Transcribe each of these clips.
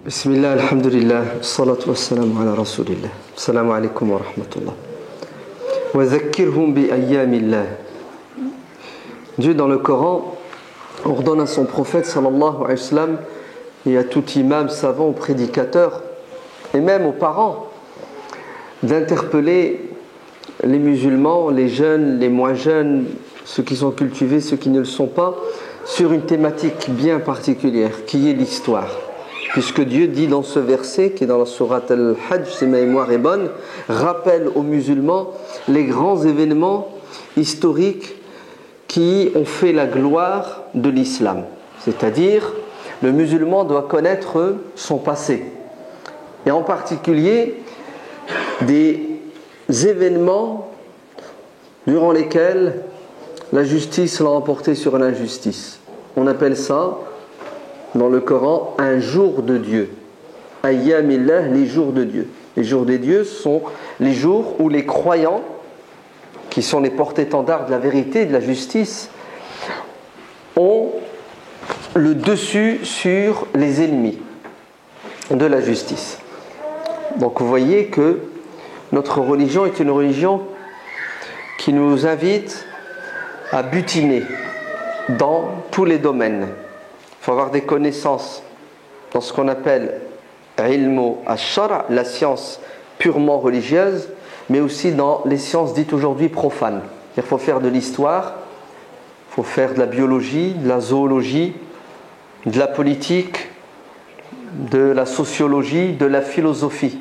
Bismillah, alhamdulillah, salatu wassalamu ala rasulillah. Assalamu alaikum wa rahmatullah. Wa dhakkirhum bi ayyamillah. Dieu dans le Coran ordonne à son prophète sallallahu alayhi wa sallam et à tout imam, savant, prédicateur et même aux parents d'interpeller les musulmans, les jeunes, les moins jeunes, ceux qui sont cultivés, ceux qui ne le sont pas, sur une thématique bien particulière qui est l'histoire. Puisque Dieu dit dans ce verset, qui est dans la sourate Al-Hajj, si ma mémoire est bonne, rappelle aux musulmans les grands événements historiques qui ont fait la gloire de l'islam. C'est-à-dire, le musulman doit connaître son passé. Et en particulier, des événements durant lesquels la justice l'a emporté sur l'injustice. On appelle ça, dans le Coran, un jour de Dieu. Ayyamillah, les jours de Dieu. Les jours des dieux sont les jours où les croyants, qui sont les porte-étendards de la vérité et de la justice, ont le dessus sur les ennemis de la justice. Donc vous voyez que notre religion est une religion qui nous invite à butiner dans tous les domaines. Il faut avoir des connaissances dans ce qu'on appelle ilmu ash-shar', la science purement religieuse, mais aussi dans les sciences dites aujourd'hui profanes. Il faut faire de l'histoire, il faut faire de la biologie, de la zoologie, de la politique, de la sociologie, de la philosophie.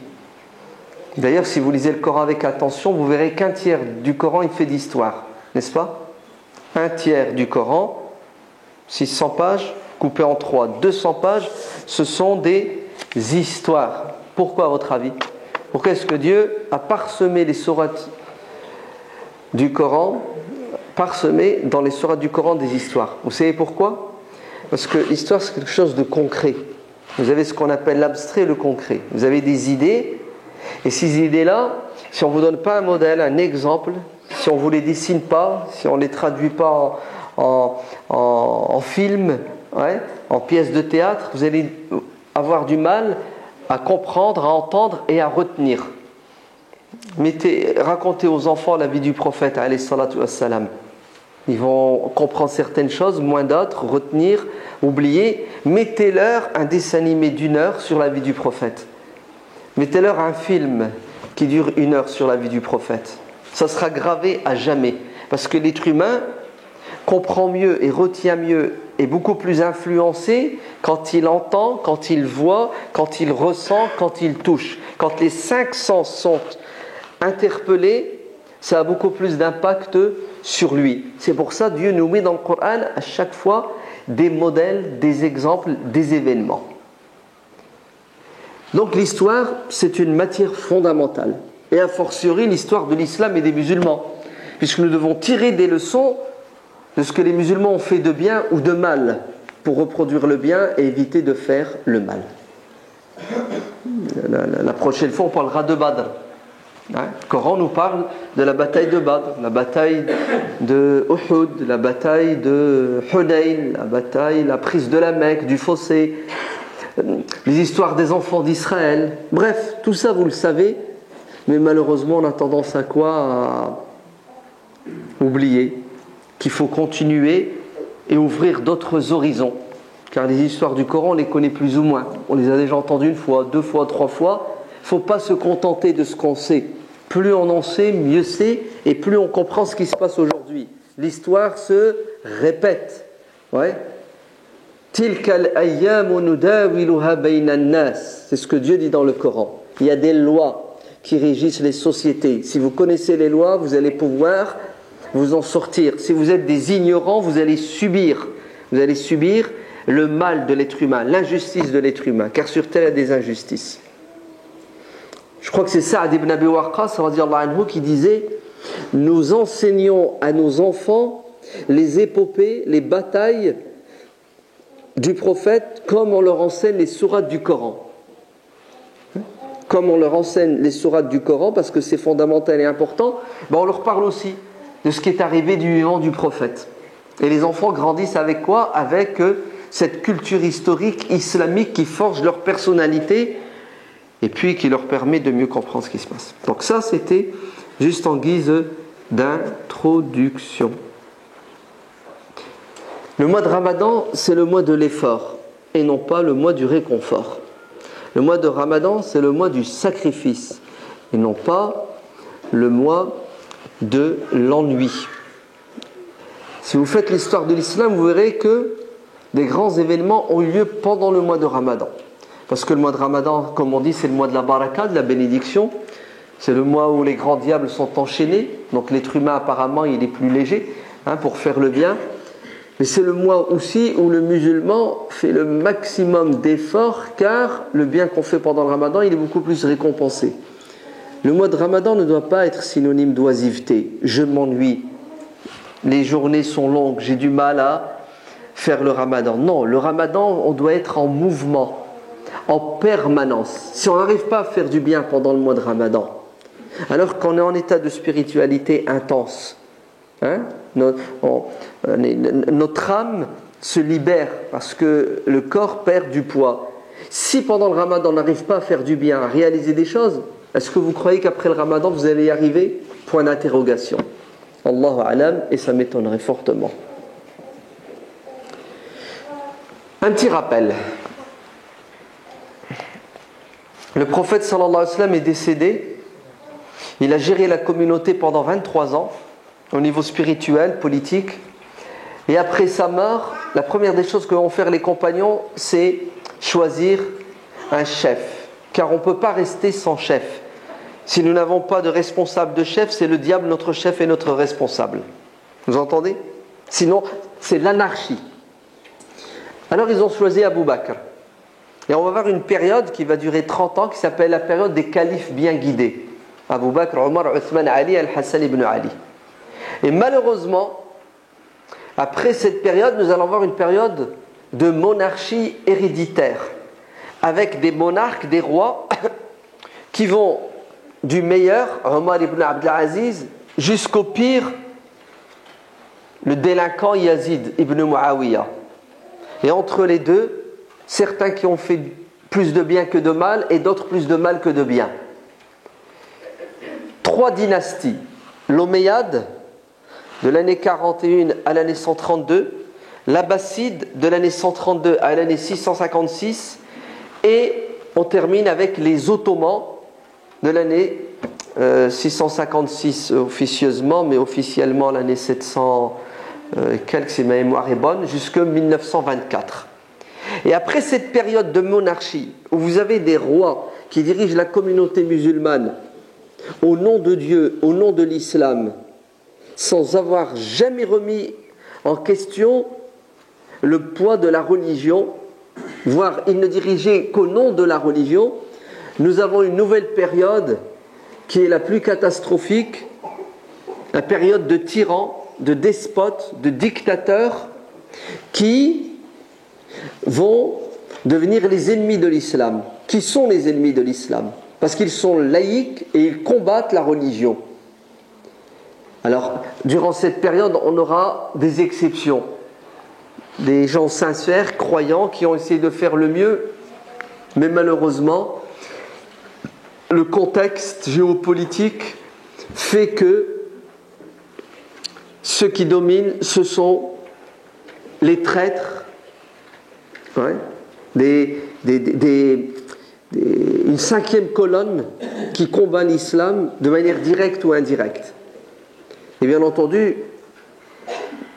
D'ailleurs, si vous lisez le Coran avec attention, vous verrez qu'un tiers du Coran il fait d'histoire, n'est-ce pas? Un tiers du Coran, 600 pages, coupé en 3, 200 pages, ce sont des histoires. Pourquoi à votre avis? Pourquoi est-ce que Dieu a parsemé les sourates du Coran, parsemé dans les sourates du Coran des histoires? Vous savez pourquoi? Parce que l'histoire c'est quelque chose de concret. Vous avez ce qu'on appelle l'abstrait et le concret. Vous avez des idées, et ces idées-là, si on ne vous donne pas un modèle, un exemple, si on ne vous les dessine pas, si on ne les traduit pas en film, en pièces de théâtre, vous allez avoir du mal à comprendre, à entendre et à retenir. Racontez aux enfants la vie du prophète, alayhi salatu wassalam. Ils vont comprendre certaines choses, moins d'autres, retenir, oublier. Mettez-leur un dessin animé d'1 heure sur la vie du prophète. Mettez-leur un film qui dure 1 heure sur la vie du prophète. Ça sera gravé à jamais. Parce que l'être humain comprend mieux et retient mieux, est beaucoup plus influencé quand il entend, quand il voit, quand il ressent, quand il touche. Quand les 5 sens sont interpellés, ça a beaucoup plus d'impact sur lui. C'est pour ça que Dieu nous met dans le Coran à chaque fois des modèles, des exemples, des événements. Donc l'histoire, c'est une matière fondamentale. Et a fortiori l'histoire de l'islam et des musulmans. Puisque nous devons tirer des leçons de ce que les musulmans ont fait de bien ou de mal pour reproduire le bien et éviter de faire le mal. La prochaine fois, on parlera de Badr. Le Coran nous parle de la bataille de Badr, la bataille de Uhud, la bataille de Hunayn, la prise de la Mecque, du fossé, les histoires des enfants d'Israël. Bref, tout ça vous le savez, mais malheureusement on a tendance à quoi? À oublier qu'il faut continuer et ouvrir d'autres horizons. Car les histoires du Coran, on les connaît plus ou moins. On les a déjà entendues 1 fois, 2 fois, 3 fois. Il ne faut pas se contenter de ce qu'on sait. Plus on en sait, mieux c'est, et plus on comprend ce qui se passe aujourd'hui. L'histoire se répète. Tilkal ayyamu nudawiluha bayna an-nas. C'est ce que Dieu dit dans le Coran. Il y a des lois qui régissent les sociétés. Si vous connaissez les lois, vous allez pouvoir vous en sortir. Si vous êtes des ignorants, vous allez subir le mal de l'être humain, l'injustice de l'être humain, car sur terre il y a des injustices. Je crois que c'est Sa'd ibn Abi Waqqas radiyallahu anhu qui disait: nous enseignons à nos enfants les épopées, les batailles du prophète comme on leur enseigne les sourates du Coran. Comme on leur enseigne les sourates du Coran, parce que c'est fondamental et important, on leur parle aussi de ce qui est arrivé du vivant du prophète. Et les enfants grandissent avec quoi? Avec cette culture historique islamique qui forge leur personnalité et puis qui leur permet de mieux comprendre ce qui se passe. Donc ça, c'était juste en guise d'introduction. Le mois de Ramadan, c'est le mois de l'effort et non pas le mois du réconfort. Le mois de Ramadan, c'est le mois du sacrifice et non pas le mois de l'ennui. Si vous faites l'histoire de l'islam, vous verrez que des grands événements ont eu lieu pendant le mois de Ramadan. Parce que le mois de Ramadan, comme on dit, c'est le mois de la baraka, de la bénédiction. C'est le mois où les grands diables sont enchaînés. Donc l'être humain, apparemment, il est plus léger pour faire le bien. Mais c'est le mois aussi où le musulman fait le maximum d'efforts, car le bien qu'on fait pendant le Ramadan, il est beaucoup plus récompensé. Le mois de Ramadan ne doit pas être synonyme d'oisiveté. Je m'ennuie, les journées sont longues, j'ai du mal à faire le Ramadan. Non, le Ramadan, on doit être en mouvement, en permanence. Si on n'arrive pas à faire du bien pendant le mois de Ramadan, alors qu'on est en état de spiritualité intense, notre âme se libère parce que le corps perd du poids. Si pendant le Ramadan on n'arrive pas à faire du bien, à réaliser des choses, est-ce que vous croyez qu'après le Ramadan vous allez y arriver? Point d'interrogation. Allahu a'lam, et ça m'étonnerait fortement. Un petit rappel. Le prophète sallallahu alayhi wa sallam est décédé. Il a géré la communauté pendant 23 ans au niveau spirituel, politique. Et après sa mort, la première des choses que vont faire les compagnons, c'est choisir un chef. Car on ne peut pas rester sans chef. Si nous n'avons pas de responsable de chef, c'est le diable, notre chef et notre responsable. Vous entendez? Sinon, c'est l'anarchie. Alors ils ont choisi Abu Bakr. Et on va voir une période qui va durer 30 ans, qui s'appelle la période des califes bien guidés. Abu Bakr, Omar, Uthman, Ali, Al-Hassan ibn Ali. Et malheureusement, après cette période, nous allons voir une période de monarchie héréditaire, avec des monarques, des rois, qui vont du meilleur, Omar ibn Abdelaziz, jusqu'au pire, le délinquant Yazid ibn Muawiyah. Et entre les deux, certains qui ont fait plus de bien que de mal, et d'autres plus de mal que de bien. 3 dynasties, l'Omeyyade, de l'année 41 à l'année 132, l'Abbasside de l'année 132 à l'année 656, et on termine avec les Ottomans de l'année 656 officieusement, mais officiellement l'année 700 quelques, si ma mémoire est bonne, jusqu'en 1924. Et après cette période de monarchie, où vous avez des rois qui dirigent la communauté musulmane au nom de Dieu, au nom de l'islam, sans avoir jamais remis en question le poids de la religion, voire ils ne dirigeaient qu'au nom de la religion, nous avons une nouvelle période qui est la plus catastrophique, la période de tyrans, de despotes, de dictateurs qui vont devenir les ennemis de l'islam. Qui sont les ennemis de l'islam? Parce qu'ils sont laïcs et ils combattent la religion. Alors, durant cette période, on aura des exceptions. Des gens sincères, croyants, qui ont essayé de faire le mieux. Mais malheureusement, le contexte géopolitique fait que ceux qui dominent, ce sont les traîtres, une 5e colonne qui combat l'islam de manière directe ou indirecte. Et bien entendu,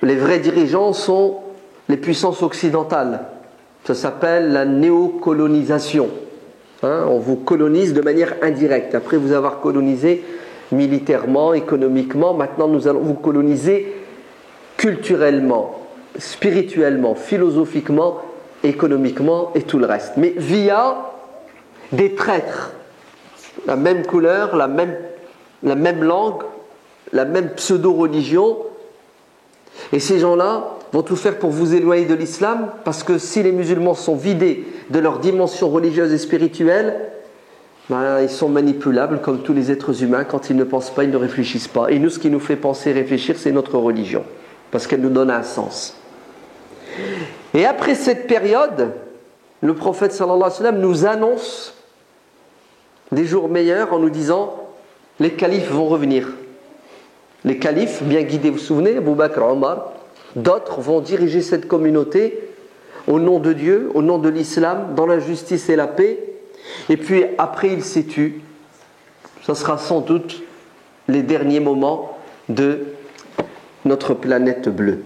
les vrais dirigeants sont les puissances occidentales. Ça s'appelle la néocolonisation. On vous colonise de manière indirecte. Après vous avoir colonisé militairement, économiquement, maintenant nous allons vous coloniser culturellement, spirituellement, philosophiquement, économiquement et tout le reste. Mais via des traîtres, la même couleur, la même langue, la même pseudo-religion. Et ces gens-là vont tout faire pour vous éloigner de l'islam, parce que si les musulmans sont vidés de leur dimension religieuse et spirituelle, ils sont manipulables comme tous les êtres humains. Quand ils ne pensent pas, ils ne réfléchissent pas. Et nous, ce qui nous fait penser et réfléchir, c'est notre religion, parce qu'elle nous donne un sens. Et après cette période, le prophète sallallahu alayhi wa sallam nous annonce des jours meilleurs en nous disant les califes vont revenir. Les califes, bien guidés, vous vous souvenez, Abu Bakr, Omar, d'autres vont diriger cette communauté au nom de Dieu, au nom de l'islam, dans la justice et la paix. Et puis après ils s'étuent. Ce sera sans doute les derniers moments de notre planète bleue.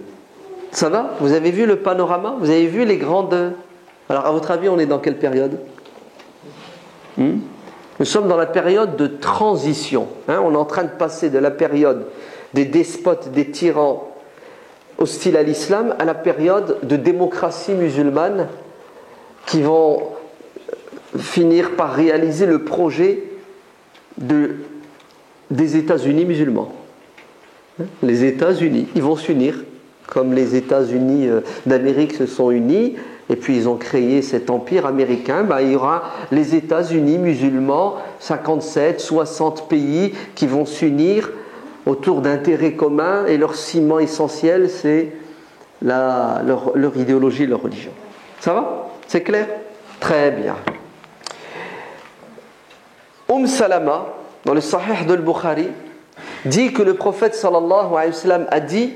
Ça va? Vous avez vu le panorama? Vous avez vu les grandes... Alors à votre avis, on est dans quelle période? Nous sommes dans la période de transition. On est en train de passer de la période des despotes, des tyrans hostiles à l'islam, à la période de démocratie musulmane qui vont finir par réaliser le projet des États-Unis musulmans. Les États-Unis, ils vont s'unir, comme les États-Unis d'Amérique se sont unis, et puis ils ont créé cet empire américain. Il y aura les États-Unis musulmans, 57, 60 pays qui vont s'unir autour d'intérêts communs, et leur ciment essentiel, c'est leur idéologie, leur religion. Ça va? C'est clair? Très bien. Salama, dans le Sahih de Bukhari, dit que le prophète sallallahu alayhi wa sallam a dit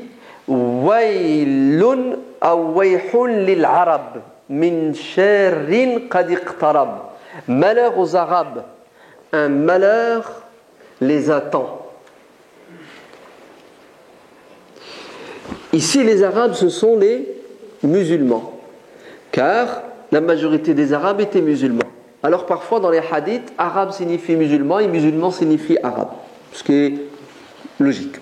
Waylun aw wayhun lil arab min sharrin qad iqtarab. Malheur aux Arabes, un malheur les attend. Ici, les Arabes, ce sont les musulmans, car la majorité des Arabes étaient musulmans. Alors parfois dans les hadiths, arabe signifie musulman et musulman signifie arabe, ce qui est logique.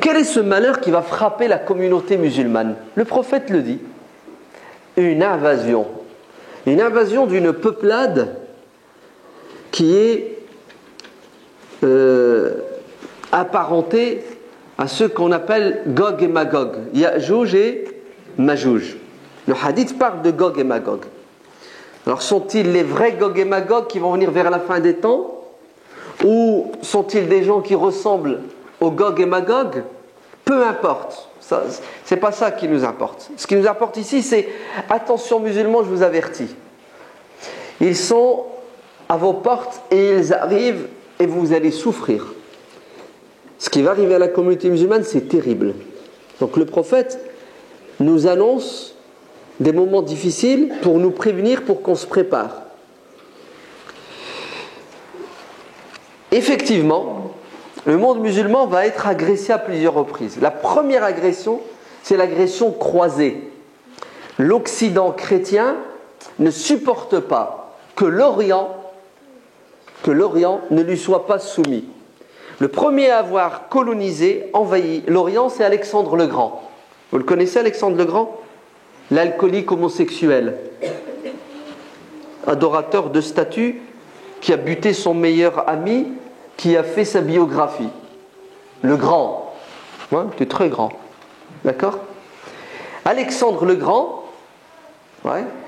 Quel est ce malheur qui va frapper la communauté musulmane? Le prophète le dit, une invasion d'une peuplade qui est apparentée à ceux qu'on appelle Gog et Magog, Ya'juj et Majouj. Le hadith parle de Gog et Magog. Alors sont-ils les vrais Gog et Magog qui vont venir vers la fin des temps? Ou sont-ils des gens qui ressemblent aux Gog et Magog? Peu importe, c'est pas ça qui nous importe. Ce qui nous importe ici, c'est attention musulmans, je vous avertis. Ils sont à vos portes et ils arrivent et vous allez souffrir. Ce qui va arriver à la communauté musulmane, c'est terrible. Donc le prophète nous annonce des moments difficiles pour nous prévenir, pour qu'on se prépare. Effectivement, le monde musulman va être agressé à plusieurs reprises. La première agression, c'est l'agression croisée. L'Occident chrétien ne supporte pas que l'Orient ne lui soit pas soumis. Le premier à avoir colonisé, envahi l'Orient, c'est Alexandre le Grand. Vous le connaissez, Alexandre le Grand? L'alcoolique homosexuel, adorateur de statues, qui a buté son meilleur ami, qui a fait sa biographie. Le Grand, c'est très grand, d'accord? Alexandre le Grand,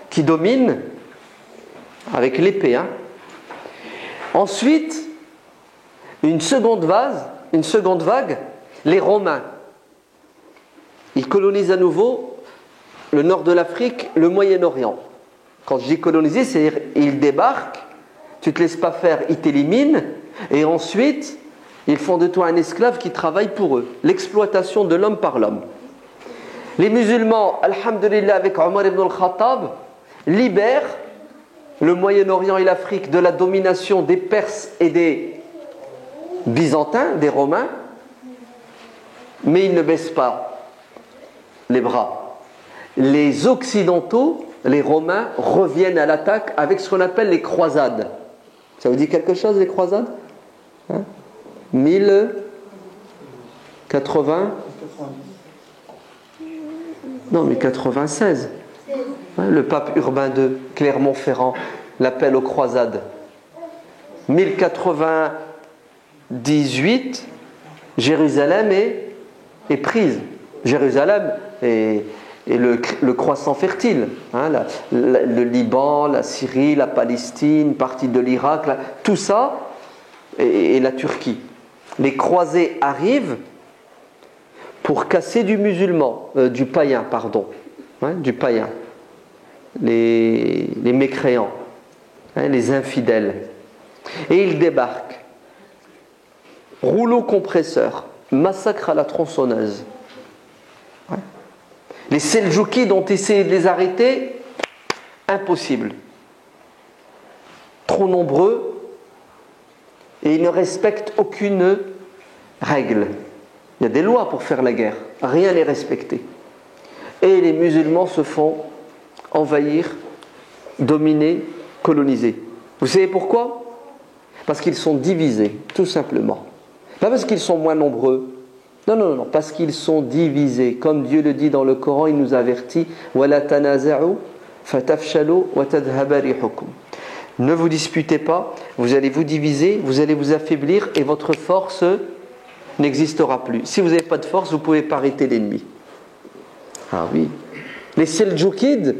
qui domine avec l'épée. Ensuite, une seconde vague, les Romains. Ils colonisent à nouveau le nord de l'Afrique, le Moyen-Orient. Quand je dis coloniser, c'est-à-dire ils débarquent, tu ne te laisses pas faire, ils t'éliminent, et ensuite, ils font de toi un esclave qui travaille pour eux. L'exploitation de l'homme par l'homme. Les musulmans, alhamdulillah, avec Omar ibn al-Khattab, libèrent le Moyen-Orient et l'Afrique de la domination des Perses et des Byzantins, des Romains, mais ils ne baissent pas les bras. Les Occidentaux, les Romains, reviennent à l'attaque avec ce qu'on appelle les croisades. Ça vous dit quelque chose, les croisades? 1080? Non, mais 96. Le pape Urbain II, Clermont-Ferrand, l'appel aux croisades. 1098, Jérusalem est prise. Jérusalem est le croissant fertile. Le Liban, la Syrie, la Palestine, partie de l'Irak, tout ça, et la Turquie. Les croisés arrivent pour casser du païen. du païen, les mécréants, les infidèles. Et ils débarquent. Rouleau compresseur, massacre à la tronçonneuse. Les Seldjoukides ont essayé de les arrêter, impossible. Trop nombreux, et ils ne respectent aucune règle. Il y a des lois pour faire la guerre, rien n'est respecté. Et les musulmans se font envahir, dominer, coloniser. Vous savez pourquoi ? Parce qu'ils sont divisés, tout simplement. Pas parce qu'ils sont moins nombreux. Non, parce qu'ils sont divisés. Comme Dieu le dit dans le Coran, il nous avertit وَلَا تَنَازَعُوا فَتَفْشَلُوا وَتَذْهَبَ رِيحُكُمْ. Ne vous disputez pas, vous allez vous diviser, vous allez vous affaiblir et votre force n'existera plus. Si vous n'avez pas de force, vous ne pouvez pas arrêter l'ennemi. Ah oui. Les Seldjoukides,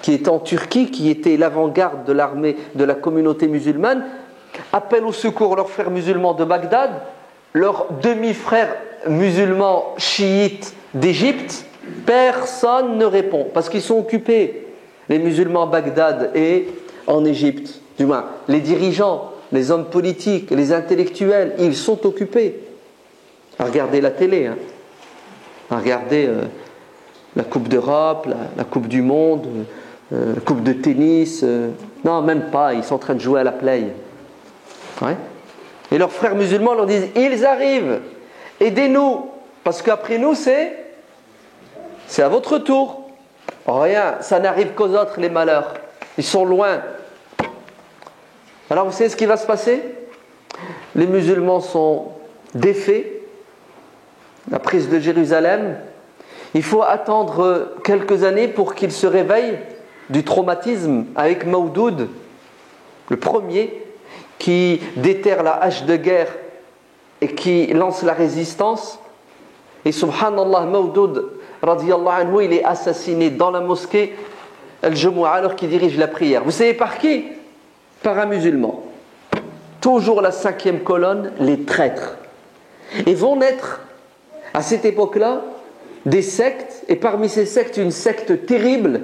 qui étaient en Turquie, qui étaient l'avant-garde de l'armée de la communauté musulmane, appellent au secours leurs frères musulmans de Bagdad, leurs demi-frères musulmans chiites d'Égypte. Personne ne répond, parce qu'ils sont occupés. Les musulmans à Bagdad et en Égypte, du moins les dirigeants, les hommes politiques, les intellectuels, ils sont occupés à regarder la télé, à regarder la Coupe d'Europe, la Coupe du Monde, la Coupe de tennis. Non, même pas, ils sont en train de jouer à la play. Ouais. Et leurs frères musulmans leur disent « Ils arrivent, aidez-nous, parce qu'après nous, c'est à votre tour. » Rien, ça n'arrive qu'aux autres les malheurs. Ils sont loin. Alors vous savez ce qui va se passer ? Les musulmans sont défaits. La prise de Jérusalem. Il faut attendre quelques années pour qu'ils se réveillent du traumatisme avec Mawdoud, le premier, qui déterre la hache de guerre et qui lance la résistance. Et subhanallah, Mawdoud, radiyallahu anhu, il est assassiné dans la mosquée Al-Jumu'ah alors qu'il dirige la prière. Vous savez par qui ? Par un musulman. Toujours la 5e colonne, les traîtres. Et vont naître à cette époque-là des sectes, et parmi ces sectes, une secte terrible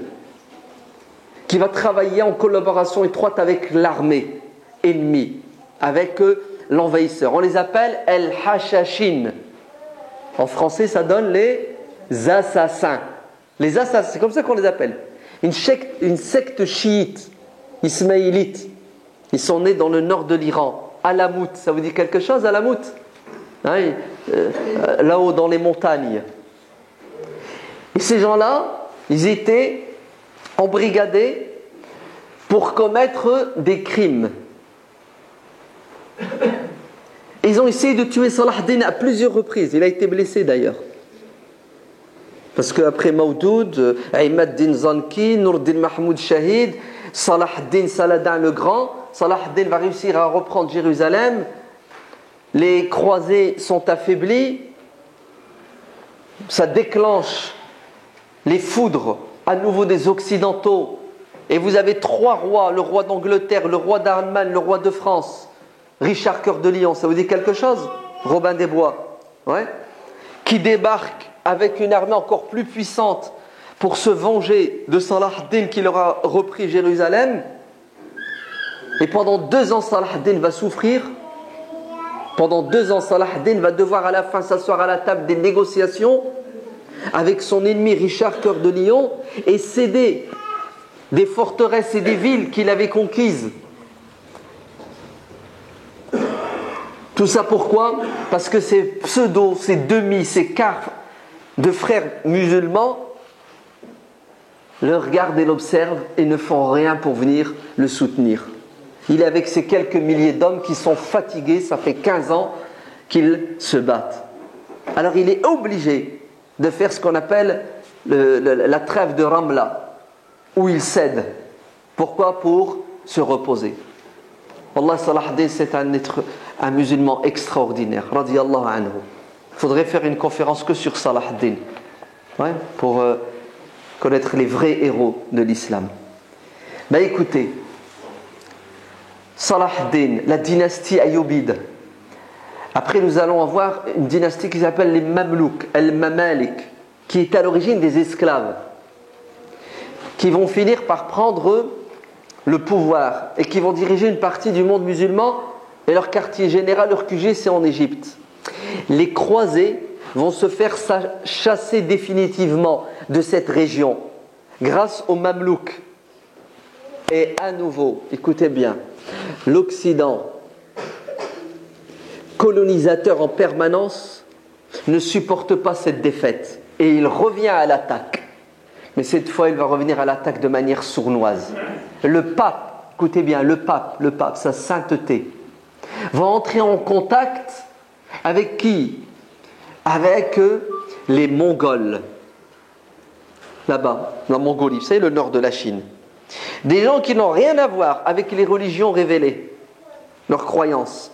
qui va travailler en collaboration étroite avec l'armée ennemie, avec l'envahisseur. On les appelle El-Hashashin. En français, ça donne les assassins. Les assassins, c'est comme ça qu'on les appelle. Une secte chiite, ismaélite. Ils sont nés dans le nord de l'Iran. Alamout, ça vous dit quelque chose, Alamout ? Là-haut dans les montagnes. Et ces gens-là, ils étaient embrigadés pour commettre des crimes. Ils ont essayé de tuer Salah ad-Din à plusieurs reprises. Il a été blessé d'ailleurs. Parce qu'après Mawdoud, Imad Din Zanki, Nour-Din Mahmoud Shahid, Salah ad-Din Saladin le Grand, Salah ad-Din va réussir à reprendre Jérusalem. Les croisés sont affaiblis. Ça déclenche les foudres à nouveau des Occidentaux. Et vous avez 3 rois, le roi d'Angleterre, le roi d'Allemagne, le roi de France, Richard Cœur de Lion, ça vous dit quelque chose ? Robin des Bois, ouais, qui débarquent avec une armée encore plus puissante pour se venger de Salah ad-Din qui leur a repris Jérusalem. Et pendant 2 ans, Salah ad-Din va souffrir. Pendant 2 ans, Salah ad-Din va devoir à la fin s'asseoir à la table des négociations avec son ennemi Richard Cœur de Lion et céder des forteresses et des villes qu'il avait conquises. Tout ça pourquoi ? Parce que ces pseudos, ces demi, ces quarts de frères musulmans le regardent et l'observent et ne font rien pour venir le soutenir. Il est avec ces quelques milliers d'hommes qui sont fatigués, ça fait 15 ans qu'ils se battent. Alors il est obligé de faire ce qu'on appelle la trêve de Ramla, où il cède. Pourquoi ? Pour se reposer. Wallah, Salah ad-Din, c'est un musulman extraordinaire, radiyallahu anhu. Il faudrait faire une conférence que sur Salah ad-Din, ouais, pour connaître les vrais héros de l'islam. Ben écoutez, Salah ad-Din, la dynastie Ayyubide. Après, nous allons avoir une dynastie qui s'appelle les Mamlouks, el-Mamalik. qui est à l'origine des esclaves, qui vont finir par prendre le pouvoir et qui vont diriger une partie du monde musulman, et leur quartier général, leur QG, c'est en Égypte. Les croisés vont se faire chasser définitivement de cette région grâce aux Mamelouks. Et à nouveau, écoutez bien, l'Occident, colonisateur en permanence, ne supporte pas cette défaite et il revient à l'attaque. Mais cette fois, il va revenir à l'attaque de manière sournoise. Le pape, écoutez bien, le pape, sa sainteté, va entrer en contact avec qui? Avec les Mongols. Là-bas, la Mongolie, vous savez, le nord de la Chine. Des gens qui n'ont rien à voir avec les religions révélées, leurs croyances.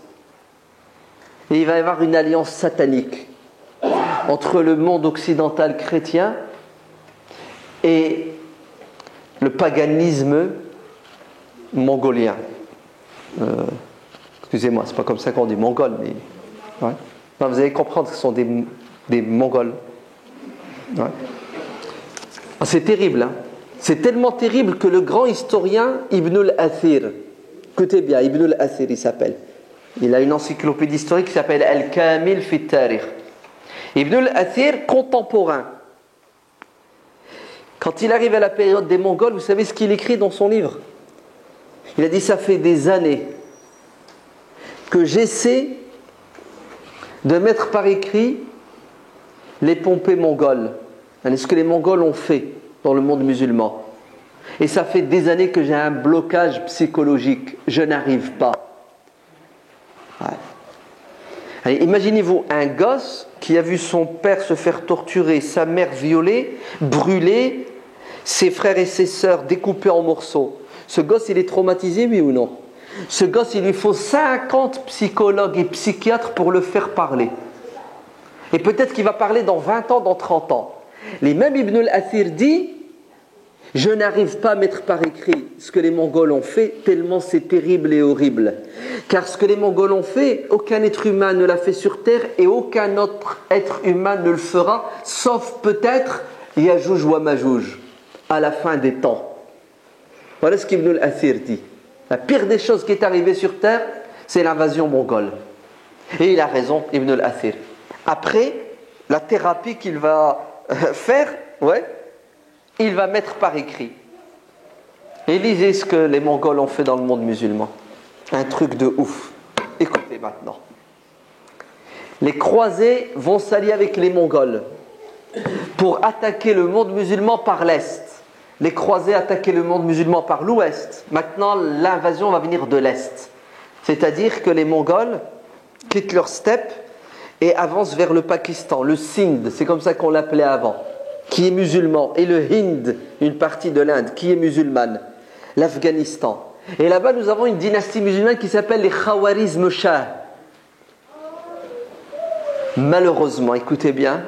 Et il va y avoir une alliance satanique entre le monde occidental chrétien et le paganisme mongolien. Excusez-moi, c'est pas comme ça qu'on dit mongol, mais ouais. Non, vous allez comprendre que ce sont des Mongols. Ouais. C'est terrible, hein. C'est tellement terrible que le grand historien Ibn al-Athir, écoutez bien, Ibn al-Athir il s'appelle, il a une encyclopédie historique qui s'appelle Al-Kamil fi Tarikh. Ibn al-Athir, contemporain, quand il arrive à la période des Mongols, vous savez ce qu'il écrit dans son livre? Il a dit: ça fait des années que j'essaie de mettre par écrit les pompées mongoles, ce que les Mongols ont fait dans le monde musulman. Et ça fait des années que j'ai un blocage psychologique, je n'arrive pas. Ouais. Allez, imaginez-vous un gosse qui a vu son père se faire torturer, sa mère violée, brûlée, ses frères et ses sœurs découpés en morceaux. Ce gosse, il est traumatisé, oui ou non? Ce gosse, il lui faut 50 psychologues et psychiatres pour le faire parler. Et peut-être qu'il va parler dans 20 ans, dans 30 ans. Les mêmes Ibn al-Athir dit: je n'arrive pas à mettre par écrit ce que les Mongols ont fait, tellement c'est terrible et horrible. Car ce que les Mongols ont fait, aucun être humain ne l'a fait sur terre et aucun autre être humain ne le fera, sauf peut-être Yajouj wa Majouj, à la fin des temps. Voilà ce qu'Ibn al-Athir dit. La pire des choses qui est arrivée sur terre, c'est l'invasion mongole. Et il a raison, Ibn al-Athir. Après, la thérapie qu'il va faire, il va mettre par écrit. Et lisez ce que les Mongols ont fait dans le monde musulman. Un truc de ouf. Écoutez maintenant. Les croisés vont s'allier avec les Mongols pour attaquer le monde musulman par l'Est. Les croisés attaquaient le monde musulman par l'Ouest. Maintenant, l'invasion va venir de l'Est. C'est-à-dire que les Mongols quittent leur steppe et avancent vers le Pakistan, le Sindh, c'est comme ça qu'on l'appelait avant, qui est musulman, et le Hind, une partie de l'Inde, qui est musulmane, l'Afghanistan. Et là-bas, nous avons une dynastie musulmane qui s'appelle les Khawarizm Shah. Malheureusement, écoutez bien,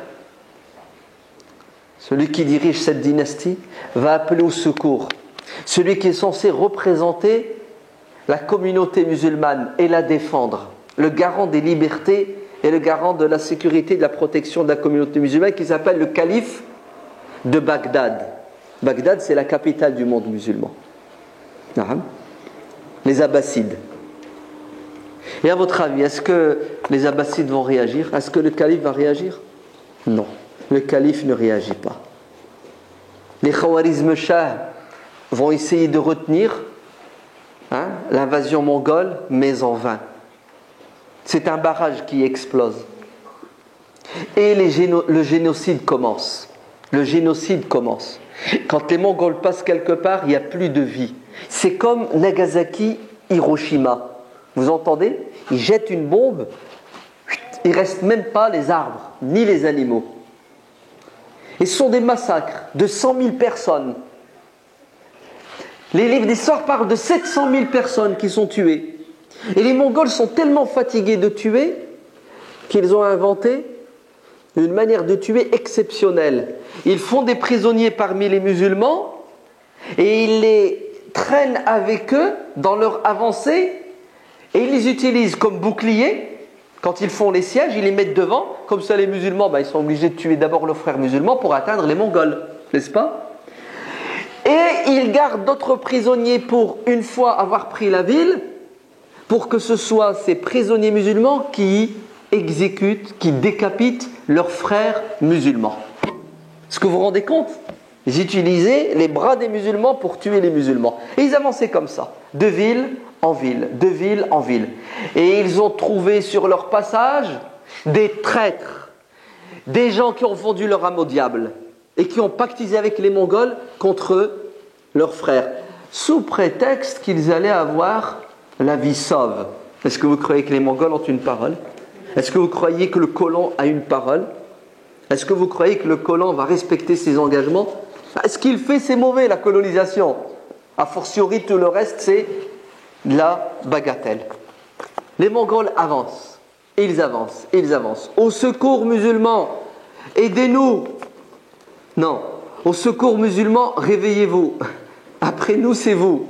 celui qui dirige cette dynastie va appeler au secours celui qui est censé représenter la communauté musulmane et la défendre, le garant des libertés et le garant de la sécurité et de la protection de la communauté musulmane, qui s'appelle le calife de Bagdad. Bagdad, c'est la capitale du monde musulman. Les Abbassides. Et à votre avis, est-ce que les Abbassides vont réagir? Est-ce que le calife va réagir? Non. Le calife ne réagit pas. Les Khawarizm Shah vont essayer de retenir l'invasion mongole, mais en vain. C'est un barrage qui explose. Et le génocide commence. Le génocide commence. Quand les Mongols passent quelque part, il n'y a plus de vie. C'est comme Nagasaki, Hiroshima. Vous entendez? Ils jettent une bombe, il ne reste même pas les arbres, ni les animaux. Et ce sont des massacres de 100 000 personnes. Les livres d'histoire parlent de 700 000 personnes qui sont tuées. Et les Mongols sont tellement fatigués de tuer qu'ils ont inventé une manière de tuer exceptionnelle. Ils font des prisonniers parmi les musulmans et ils les traînent avec eux dans leur avancée et ils les utilisent comme boucliers Quand ils font les sièges, ils les mettent devant. Comme ça, les musulmans, ils sont obligés de tuer d'abord leurs frères musulmans pour atteindre les Mongols. N'est-ce pas? Et ils gardent d'autres prisonniers pour, une fois avoir pris la ville, pour que ce soit ces prisonniers musulmans qui exécutent, qui décapitent leurs frères musulmans. Est-ce que vous vous rendez compte? Ils utilisaient les bras des musulmans pour tuer les musulmans. Et ils avançaient comme ça, de ville en ville, de ville en ville. Et ils ont trouvé sur leur passage des traîtres, des gens qui ont vendu leur âme au diable et qui ont pactisé avec les Mongols contre leurs frères, sous prétexte qu'ils allaient avoir la vie sauve. Est-ce que vous croyez que les Mongols ont une parole? Est-ce que vous croyez que le colon a une parole? Est-ce que vous croyez que le colon va respecter ses engagements? Ce qu'il fait, c'est mauvais, la colonisation. A fortiori, tout le reste, c'est de la bagatelle. Les Mongols avancent. Ils avancent. Ils avancent. Au secours musulmans, aidez-nous. Non. Au secours musulmans, réveillez-vous. Après nous, c'est vous.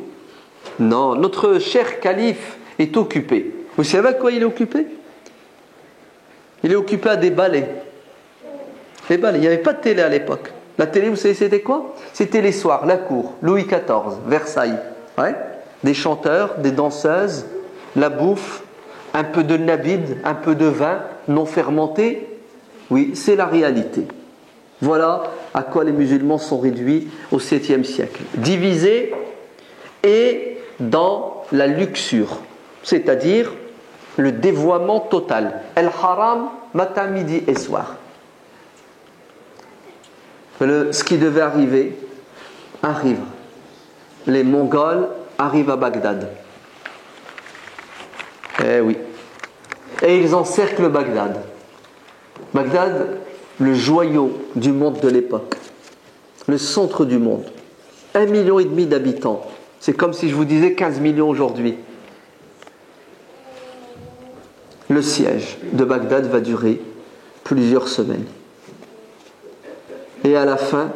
Non. Notre cher calife est occupé. Vous savez à quoi il est occupé? Il est occupé à des ballets. Les ballets. Il n'y avait pas de télé à l'époque. La télé, vous savez, c'était quoi? C'était les soirs, la cour, Louis XIV, Versailles. Ouais. Des chanteurs, des danseuses, la bouffe, un peu de nabid, un peu de vin non fermenté. Oui, c'est la réalité. Voilà à quoi les musulmans sont réduits au 7e siècle. Divisés et dans la luxure, c'est-à-dire le dévoiement total. El-haram, matin, midi et soir. Ce qui devait arriver, arrive. Les Mongols arrivent à Bagdad. Eh oui. Et ils encerclent Bagdad. Bagdad, le joyau du monde de l'époque. Le centre du monde. 1,5 million d'habitants. C'est comme si je vous disais 15 millions aujourd'hui. Le siège de Bagdad va durer plusieurs semaines. Et à la fin,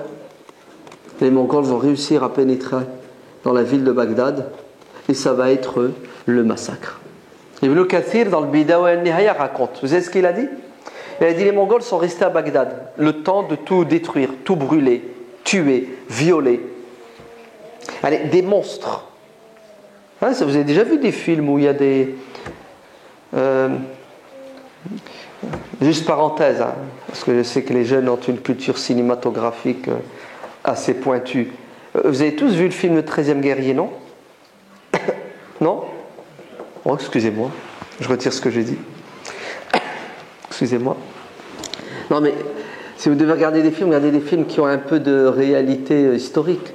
les Mongols vont réussir à pénétrer dans la ville de Bagdad et ça va être le massacre. Ibn Kathir, dans le Bidawa al-Nihaya, raconte. Vous savez ce qu'il a dit? Il a dit les Mongols sont restés à Bagdad le temps de tout détruire, tout brûler, tuer, violer. Allez, des monstres. Hein, vous avez déjà vu des films où il y a des... Juste parenthèse, hein, parce que je sais que les jeunes ont une culture cinématographique assez pointue. Vous avez tous vu le film Le 13e guerrier, non? Non? Oh, excusez-moi, je retire ce que j'ai dit. Excusez-moi. Non, mais si vous devez regarder des films, regardez des films qui ont un peu de réalité historique.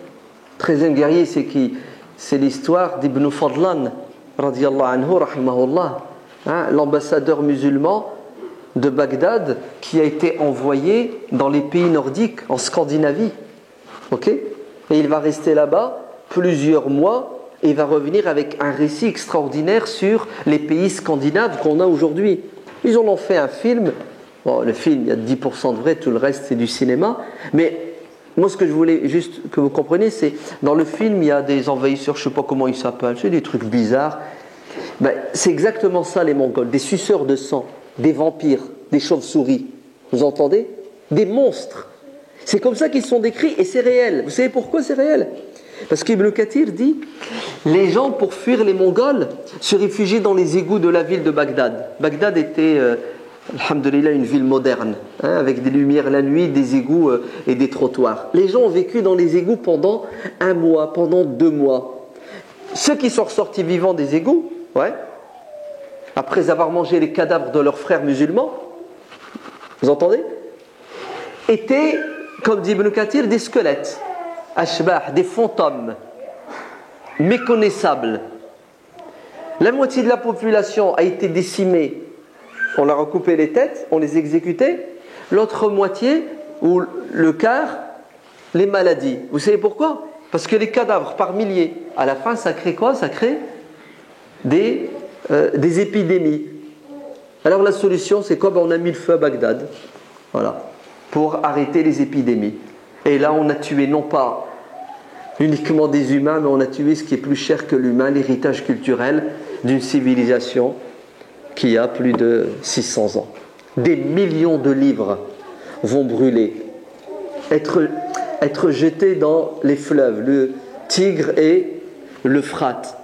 13e guerrier, c'est qui? C'est l'histoire d'Ibn Fadlan, radiyallahu anhu, rahimahullah, hein, l'ambassadeur musulman de Bagdad qui a été envoyé dans les pays nordiques, en Scandinavie. Ok? Et il va rester là-bas plusieurs mois et il va revenir avec un récit extraordinaire sur les pays scandinaves qu'on a aujourd'hui. Ils en ont fait un film. Bon, le film, il y a 10% de vrai, tout le reste c'est du cinéma. Mais moi, ce que je voulais juste que vous compreniez, c'est dans le film, il y a des envahisseurs, je ne sais pas comment ils s'appellent, c'est des trucs bizarres. C'est exactement ça les Mongols, des suceurs de sang, des vampires, des chauves-souris. Vous entendez? Des monstres. C'est comme ça qu'ils sont décrits et c'est réel. Vous savez pourquoi c'est réel? Parce qu'Ibn Kathir dit les gens, pour fuir les Mongols, se réfugiaient dans les égouts de la ville de Bagdad. Bagdad était, alhamdoulilah, une ville moderne, hein, avec des lumières la nuit, des égouts et des trottoirs. Les gens ont vécu dans les égouts pendant 1 mois, pendant 2 mois. Ceux qui sont ressortis vivants des égouts, ouais, après avoir mangé les cadavres de leurs frères musulmans, vous entendez, étaient, comme dit Ibn Kathir, des squelettes, ashbah, des fantômes, méconnaissables. La moitié de la population a été décimée, on leur a coupé les têtes, on les exécutait. L'autre moitié, ou le quart, les maladies. Vous savez pourquoi? Parce que les cadavres par milliers, à la fin, ça crée quoi? Ça crée des épidémies. Alors la solution, c'est quoi? On a mis le feu à Bagdad, voilà, pour arrêter les épidémies. Et là, on a tué non pas uniquement des humains, mais on a tué ce qui est plus cher que l'humain, l'héritage culturel d'une civilisation qui a plus de 600 ans. Des millions de livres vont brûler, être jetés dans les fleuves, le Tigre et l'Euphrate.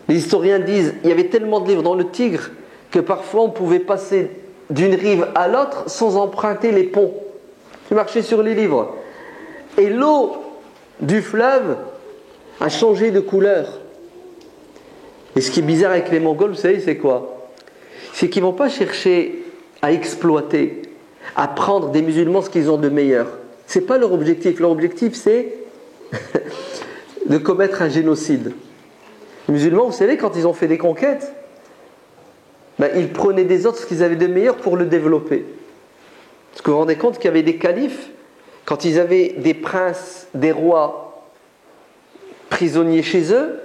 Les historiens disent qu'il y avait tellement de livres dans le Tigre que parfois on pouvait passer d'une rive à l'autre sans emprunter les ponts. Tu marchais sur les livres. Et l'eau du fleuve a changé de couleur. Et ce qui est bizarre avec les Mongols, vous savez, c'est quoi? C'est qu'ils ne vont pas chercher à exploiter, à prendre des musulmans ce qu'ils ont de meilleur. Ce n'est pas leur objectif. Leur objectif, c'est de commettre un génocide. Les musulmans, vous savez, quand ils ont fait des conquêtes, ils prenaient des autres ce qu'ils avaient de meilleur pour le développer. Parce que vous vous rendez compte qu'il y avait des califes, quand ils avaient des princes, des rois prisonniers chez eux,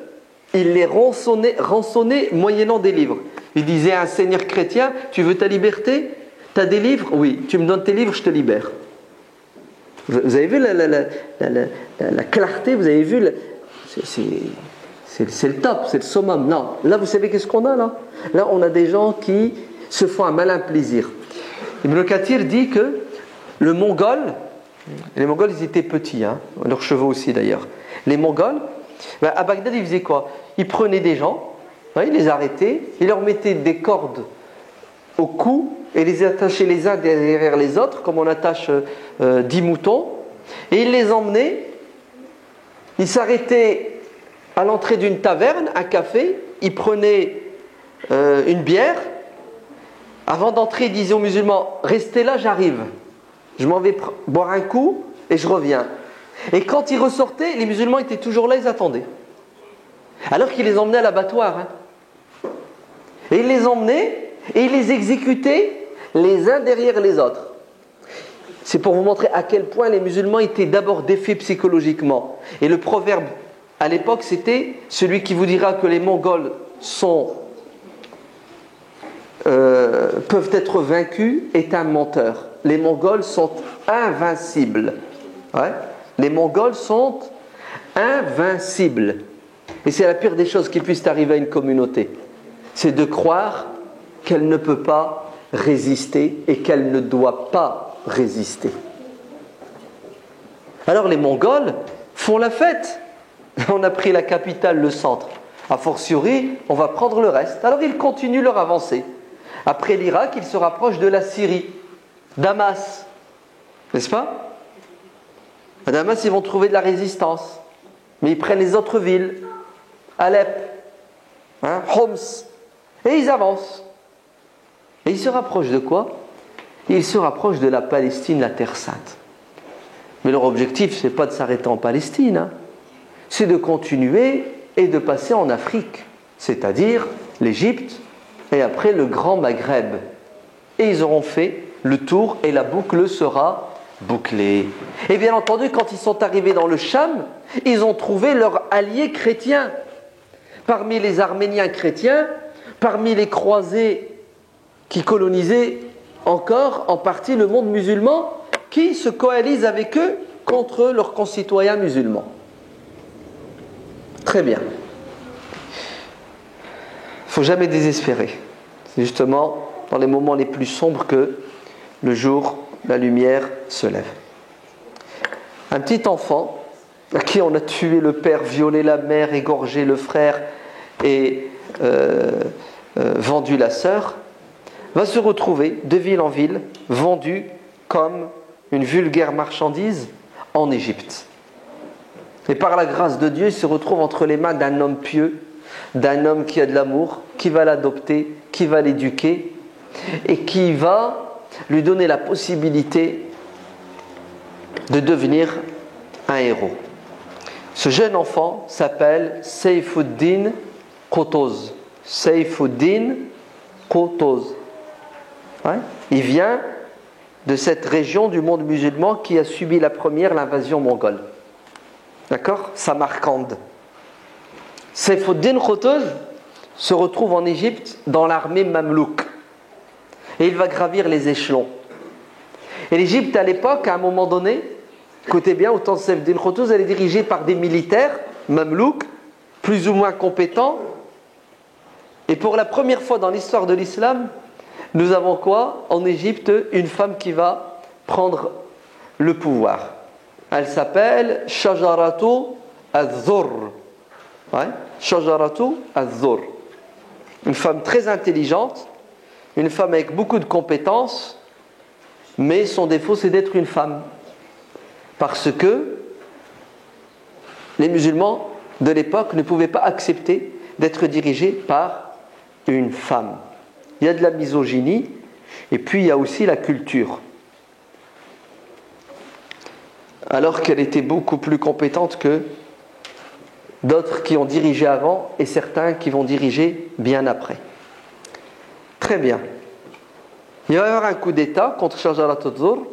ils les rançonnaient moyennant des livres. Ils disaient à un seigneur chrétien, tu veux ta liberté? Tu as des livres? Oui, tu me donnes tes livres, je te libère. Vous avez vu la clarté, vous avez vu, c'est le top, c'est le summum. Non, là vous savez qu'est-ce qu'on a là? Là on a des gens qui se font un malin plaisir. Ibn Kathir dit que le Mongol, les Mongols ils étaient petits, leurs chevaux aussi d'ailleurs. Les Mongols, à Bagdad ils faisaient quoi? Ils prenaient des gens, ils les arrêtaient, ils leur mettaient des cordes au cou et les attachaient les uns derrière les autres, comme on attache 10 moutons, et ils les emmenaient, ils s'arrêtaient à l'entrée d'une taverne, un café, ils prenaient une bière. Avant d'entrer, ils disaient aux musulmans, restez là, j'arrive. Je m'en vais boire un coup et je reviens. Et quand ils ressortaient, les musulmans étaient toujours là, ils attendaient. Alors qu'ils les emmenaient à l'abattoir. Et ils les emmenaient et ils les exécutaient les uns derrière les autres. C'est pour vous montrer à quel point les musulmans étaient d'abord défaits psychologiquement. Et le proverbe à l'époque, c'était celui qui vous dira que les Mongols peuvent être vaincus est un menteur. Les Mongols sont invincibles. Les Mongols sont invincibles. Et c'est la pire des choses qui puissent arriver à une communauté. C'est de croire qu'elle ne peut pas résister et qu'elle ne doit pas résister. Alors les Mongols font la fête. On a pris la capitale, le centre. A fortiori, on va prendre le reste. Alors ils continuent leur avancée. Après l'Irak, ils se rapprochent de la Syrie, Damas, n'est-ce pas? À Damas, ils vont trouver de la résistance, mais ils prennent les autres villes, Alep, Homs, et ils avancent. Et ils se rapprochent de quoi? Ils se rapprochent de la Palestine, la Terre Sainte. Mais leur objectif, ce n'est pas de s'arrêter en Palestine, c'est de continuer et de passer en Afrique, c'est-à-dire l'Égypte, et après le Grand Maghreb. Et ils auront fait le tour et la boucle sera bouclée. Et bien entendu, quand ils sont arrivés dans le Cham, ils ont trouvé leurs alliés chrétiens. Parmi les Arméniens chrétiens, parmi les croisés qui colonisaient encore en partie le monde musulman, qui se coalisent avec eux contre leurs concitoyens musulmans. Très bien. Il ne faut jamais désespérer. C'est justement dans les moments les plus sombres que le jour, la lumière se lève. Un petit enfant à qui on a tué le père, violé la mère, égorgé le frère et vendu la sœur, va se retrouver de ville en ville, vendu comme une vulgaire marchandise en Égypte. Et par la grâce de Dieu, il se retrouve entre les mains d'un homme pieux, d'un homme qui a de l'amour, qui va l'adopter, qui va l'éduquer et qui va lui donner la possibilité de devenir un héros. Ce jeune enfant s'appelle Seyfuddin Qutuz. Seyfuddin Qutuz. Il vient de cette région du monde musulman qui a subi l'invasion mongole. D'accord? Samarcande. Seyfuddin Qutuz se retrouve en Égypte dans l'armée mamelouk. Et il va gravir les échelons. Et l'Égypte à l'époque, à un moment donné, écoutez bien, autant Seyfuddin Qutuz, elle est dirigée par des militaires mamelouks, plus ou moins compétents, Et pour la première fois dans l'histoire de l'islam, nous avons quoi? En Égypte, une femme qui va prendre le pouvoir. Elle s'appelle Shajaratu al-Dhurr. Ouais, Shajaratu al-Dhurr. Une femme très intelligente, une femme avec beaucoup de compétences, mais son défaut c'est d'être une femme. Parce que les musulmans de l'époque ne pouvaient pas accepter d'être dirigés par une femme. Il y a de la misogynie et puis il y a aussi la culture. Alors qu'elle était beaucoup plus compétente que d'autres qui ont dirigé avant et certains qui vont diriger bien après. Très bien. Il va y avoir un coup d'État contre Shajarat al-Dhurr.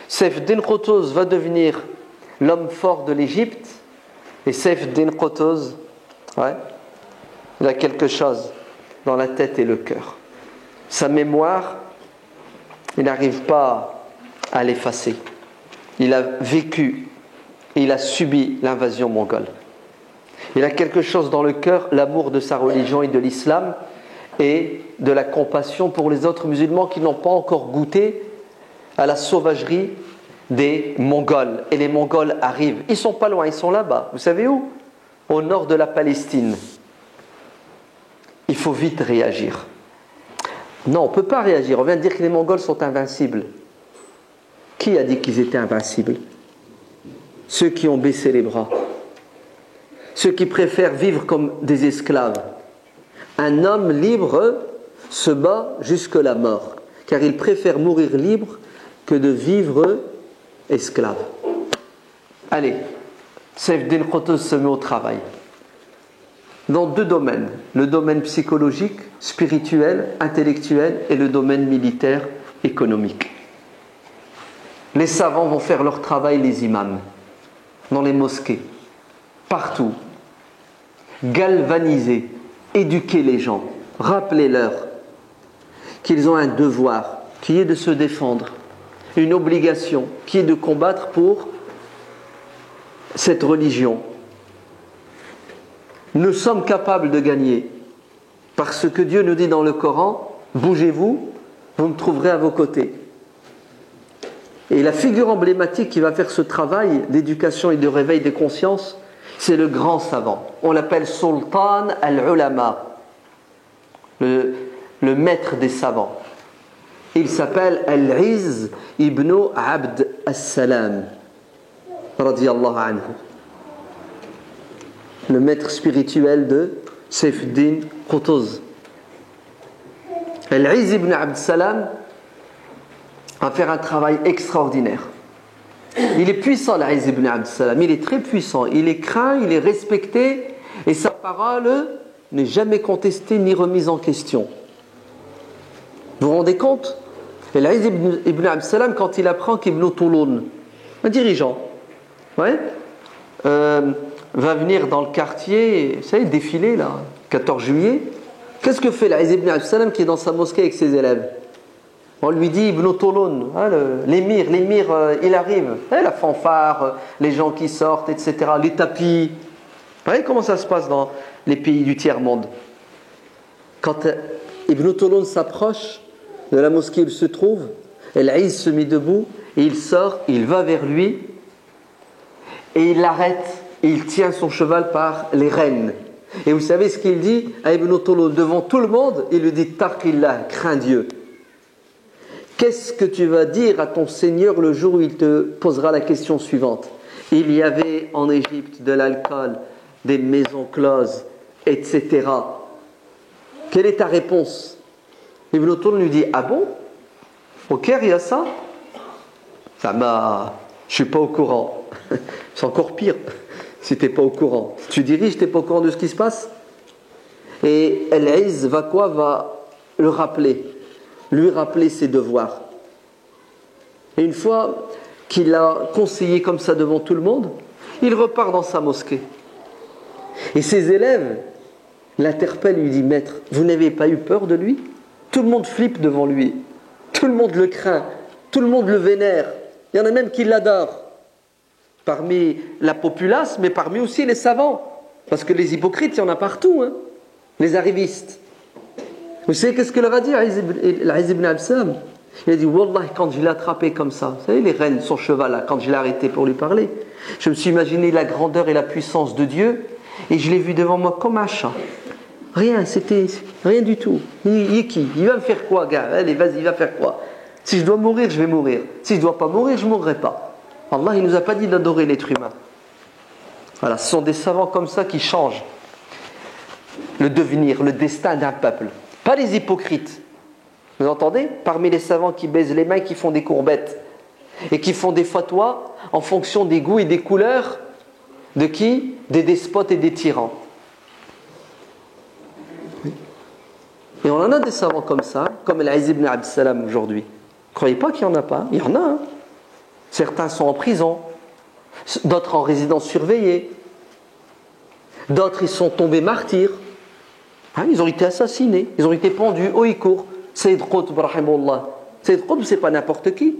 Saif ad-Din Qutuz va devenir l'homme fort de l'Égypte. Et Saif ad-Din Qutuz, il a quelque chose dans la tête et le cœur. Sa mémoire, il n'arrive pas à l'effacer. Il a vécu, il a subi l'invasion mongole. Il a quelque chose dans le cœur, l'amour de sa religion et de l'islam, et de la compassion pour les autres musulmans qui n'ont pas encore goûté à la sauvagerie des Mongols. Et les Mongols arrivent. Ils ne sont pas loin, ils sont là-bas. Vous savez où? Au nord de la Palestine. Il faut vite réagir. Non, on ne peut pas réagir. On vient de dire que les Mongols sont invincibles. Qui a dit qu'ils étaient invincibles? Ceux qui ont baissé les bras. Ceux qui préfèrent vivre comme des esclaves. Un homme libre se bat jusqu'à la mort, car il préfère mourir libre que de vivre esclave. Allez, Saif ad-Din Qutuz se met au travail. Dans deux domaines, le domaine psychologique, spirituel, intellectuel et le domaine militaire, économique. Les savants vont faire leur travail, les imams, dans les mosquées, partout. Galvaniser, éduquer les gens, rappelez-leur qu'ils ont un devoir qui est de se défendre, une obligation qui est de combattre pour cette religion. Nous sommes capables de gagner parce que Dieu nous dit dans le Coran, bougez-vous, vous me trouverez à vos côtés. Et la figure emblématique qui va faire ce travail d'éducation et de réveil des consciences, c'est le grand savant. On l'appelle Sultan al-Ulama, le maître des savants. Il s'appelle Al-Izz ibn Abd as-Salam, radiyallahu anhu. Le maître spirituel de Saif ad-Din Qutuz. Al-Izz ibn Abd as-Salam va faire un travail extraordinaire. Il est puissant, l'Izz ibn Abd as-Salam, il est très puissant, il est craint, il est respecté, et sa parole n'est jamais contestée ni remise en question. Vous vous rendez compte? Et l'Izz ibn Abd as-Salam, quand il apprend qu'Ibn Touloun, un dirigeant, va venir dans le quartier, vous savez, défiler là, 14 juillet, qu'est-ce que fait l'Izz ibn Abd as-Salam qui est dans sa mosquée avec ses élèves? On lui dit Ibn Touloun, l'émir, il arrive. La fanfare, les gens qui sortent, etc. Les tapis. Vous voyez comment ça se passe dans les pays du tiers-monde? Quand Ibn Touloun s'approche de la mosquée où il se trouve, l'Izz se met debout, et il sort, il va vers lui, et il l'arrête, et il tient son cheval par les rênes. Et vous savez ce qu'il dit à Ibn Touloun devant tout le monde? Il lui dit Taqillah, crains Dieu. Qu'est-ce que tu vas dire à ton Seigneur le jour où il te posera la question suivante? Il y avait en Égypte de l'alcool, des maisons closes, etc. Quelle est ta réponse? Ibn Touloun lui dit, ah bon? Au Caire, il y a ça? Je ne suis pas au courant. C'est encore pire si tu n'es pas au courant. Si tu diriges, tu n'es pas au courant de ce qui se passe. Et Al-Izz va le rappeler, lui rappeler ses devoirs. Et une fois qu'il a conseillé comme ça devant tout le monde, il repart dans sa mosquée. Et ses élèves l'interpellent, lui disent, maître, vous n'avez pas eu peur de lui? Tout le monde flippe devant lui, tout le monde le craint, tout le monde le vénère, il y en a même qui l'adorent parmi la populace, mais parmi aussi les savants, parce que les hypocrites, il y en a partout, les arrivistes. Vous savez qu'est-ce qu'il leur a dit, l'Aziz ibn Absam? Il a dit, Wallah, quand je l'ai attrapé comme ça, vous savez, les reines, son cheval, là, quand je l'ai arrêté pour lui parler, je me suis imaginé la grandeur et la puissance de Dieu, et je l'ai vu devant moi comme un chat. Rien, c'était rien du tout. Il est qui? Il va me faire quoi, gars? Allez, vas-y, il va faire quoi? Si je dois mourir, je vais mourir. Si je ne dois pas mourir, je ne mourrai pas. Allah, il ne nous a pas dit d'adorer l'être humain. Voilà, ce sont des savants comme ça qui changent le devenir, le destin d'un peuple. Pas les hypocrites. Vous entendez? Parmi les savants qui baisent les mains, qui font des courbettes et qui font des fatwas en fonction des goûts et des couleurs de qui? Des despotes et des tyrans. Et on en a des savants comme ça, comme l'Aziz ibn Abdsalam aujourd'hui. Ne croyez pas qu'il n'y en a pas? Il y en a. Hein. Certains sont en prison, d'autres en résidence surveillée, d'autres ils sont tombés martyrs. Hein, ils ont été assassinés, ils ont été pendus haut et court. Sayyid Qutb, rahimahullah. Sayyid Qutb, c'est pas n'importe qui.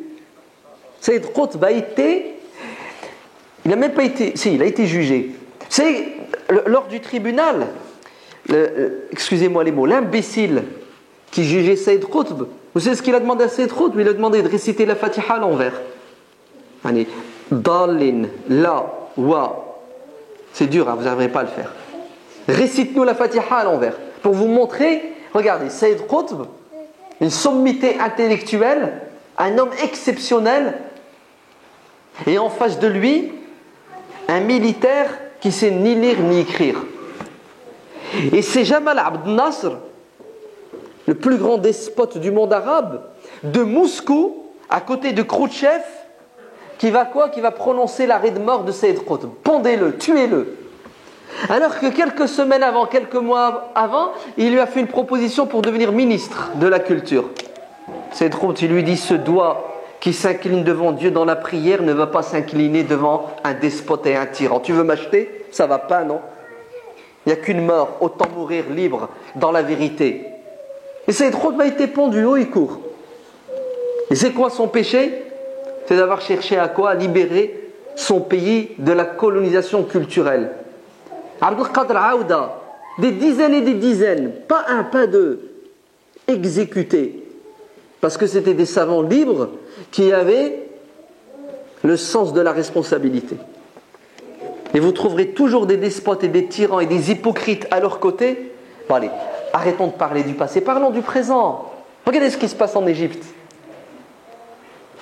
Sayyid Qutb a été. Il n'a même pas été. Si, il a été jugé. C'est lors du tribunal, excusez-moi les mots, l'imbécile qui jugeait Sayyid Qutb, vous savez ce qu'il a demandé à Sayyid Qutb? Il a demandé de réciter la Fatiha à l'envers. Dalin, la, wa. C'est dur, hein, vous n'arriverez pas à le faire. Récite-nous la Fatiha à l'envers. Pour vous montrer, regardez, Sayyid Qutb, une sommité intellectuelle, un homme exceptionnel, et en face de lui, un militaire qui sait ni lire ni écrire. Et c'est Jamal Abd Nasr, le plus grand despote du monde arabe, de Moscou, à côté de Khrouchtchev, qui va quoi? Qui va prononcer l'arrêt de mort de Sayyid Qutb. Pendez-le, tuez-le. Alors que quelques semaines avant, quelques mois avant, il lui a fait une proposition pour devenir ministre de la culture. Sayyid Qutb, il lui dit, ce doigt qui s'incline devant Dieu dans la prière ne va pas s'incliner devant un despote et un tyran. Tu veux m'acheter? Ça va pas, non? Il n'y a qu'une mort, autant mourir libre dans la vérité. Et Sayyid Qutb a été pendu haut et court. Et c'est quoi son péché? C'est d'avoir cherché à quoi? À libérer son pays de la colonisation culturelle. Abdul Qadir Aouda, des dizaines et des dizaines, pas un, pas deux, exécutés. Parce que c'était des savants libres qui avaient le sens de la responsabilité. Et vous trouverez toujours des despotes et des tyrans et des hypocrites à leur côté. Bon allez, arrêtons de parler du passé, parlons du présent. Regardez ce qui se passe en Égypte.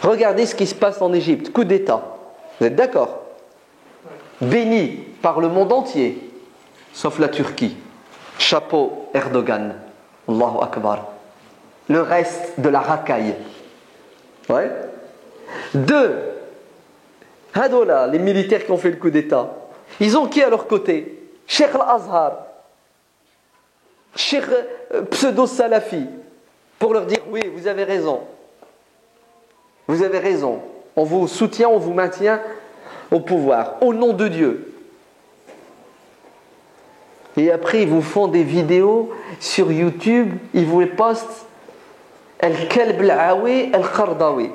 Regardez ce qui se passe en Égypte. Coup d'État. Vous êtes d'accord? Béni par le monde entier, sauf la Turquie. Chapeau Erdogan. Allahu Akbar. Le reste de la racaille. Ouais. 2. Hadola, les militaires qui ont fait le coup d'État. Ils ont qui à leur côté? Cheikh Al-Azhar. Cheikh pseudo-salafi. Pour leur dire, oui, vous avez raison. Vous avez raison. On vous soutient, on vous maintient au pouvoir. Au nom de Dieu. Et après, ils vous font des vidéos sur YouTube. Ils vous les postent. Al-Kalb al-Awi al-Qardawi.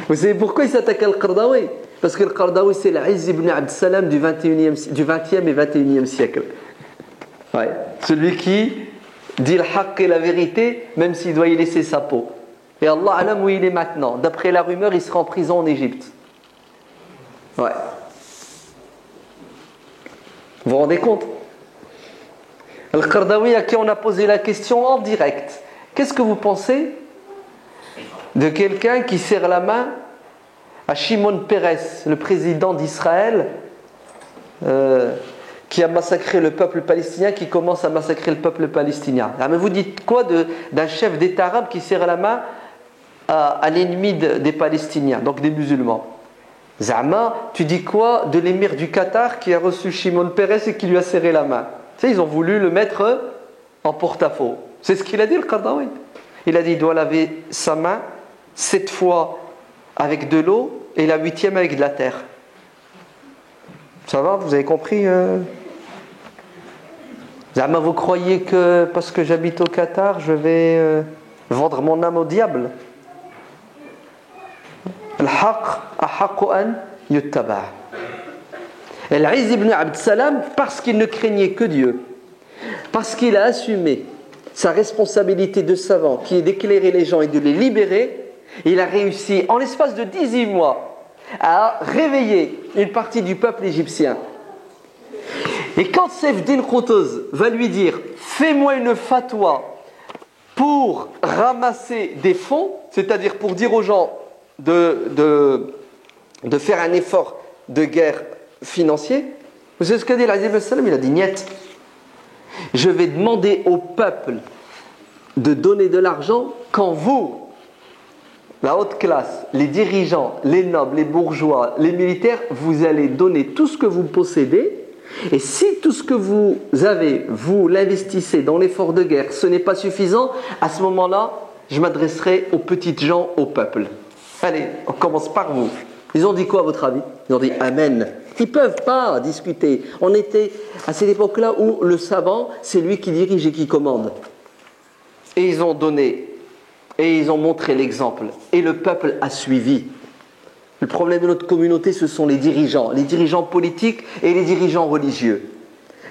Vous savez pourquoi il s'attaque à Al-Qardawi? Parce que Al-Qardawi, c'est l'Aziz ibn Abdsalam du 20e et 21e siècle. Ouais. Celui qui dit le haqq et la vérité, même s'il doit y laisser sa peau. Et Allah alam où il est maintenant. D'après la rumeur, il sera en prison en Égypte. Ouais. Vous vous rendez compte? Al-Qardawi, à qui on a posé la question en direct. Qu'est-ce que vous pensez de quelqu'un qui serre la main à Shimon Peres, le président d'Israël, qui a massacré le peuple palestinien, qui commence à massacrer le peuple palestinien? Ah, mais vous dites quoi d'un chef d'État arabe qui serre la main à l'ennemi des Palestiniens, donc des musulmans? Zama, tu dis quoi de l'émir du Qatar qui a reçu Shimon Peres et qui lui a serré la main? Tu sais, ils ont voulu le mettre en porte-à-faux. C'est ce qu'il a dit, le Qardawi. Il a dit, il doit laver sa main 7 fois avec de l'eau et la 8e avec de la terre. Ça va, vous avez compris? Zama, vous croyez que parce que j'habite au Qatar, je vais vendre mon âme au diable? Al-haq ahaqqu an yuttaba'. Al-Aziz ibn Abd Salam, parce qu'il ne craignait que Dieu, parce qu'il a assumé sa responsabilité de savant, qui est d'éclairer les gens et de les libérer, il a réussi, en l'espace de 18 mois, à réveiller une partie du peuple égyptien. Et quand Saif Din Qutuz va lui dire « Fais-moi une fatwa pour ramasser des fonds », c'est-à-dire pour dire aux gens de faire un effort de guerre financier, vous savez ce qu'a dit l'Azim al-Salam? Il a dit « Niet, je vais demander au peuple de donner de l'argent quand vous, la haute classe, les dirigeants, les nobles, les bourgeois, les militaires, vous allez donner tout ce que vous possédez. Et si tout ce que vous avez, vous l'investissez dans l'effort de guerre, ce n'est pas suffisant, à ce moment-là, je m'adresserai aux petites gens, au peuple. Allez, on commence par vous. » Ils ont dit quoi à votre avis? Ils ont dit « Amen ». Ils ne peuvent pas discuter. On était à cette époque-là où le savant, c'est lui qui dirige et qui commande. Et ils ont donné, et ils ont montré l'exemple. Et le peuple a suivi. Le problème de notre communauté, ce sont les dirigeants politiques et les dirigeants religieux.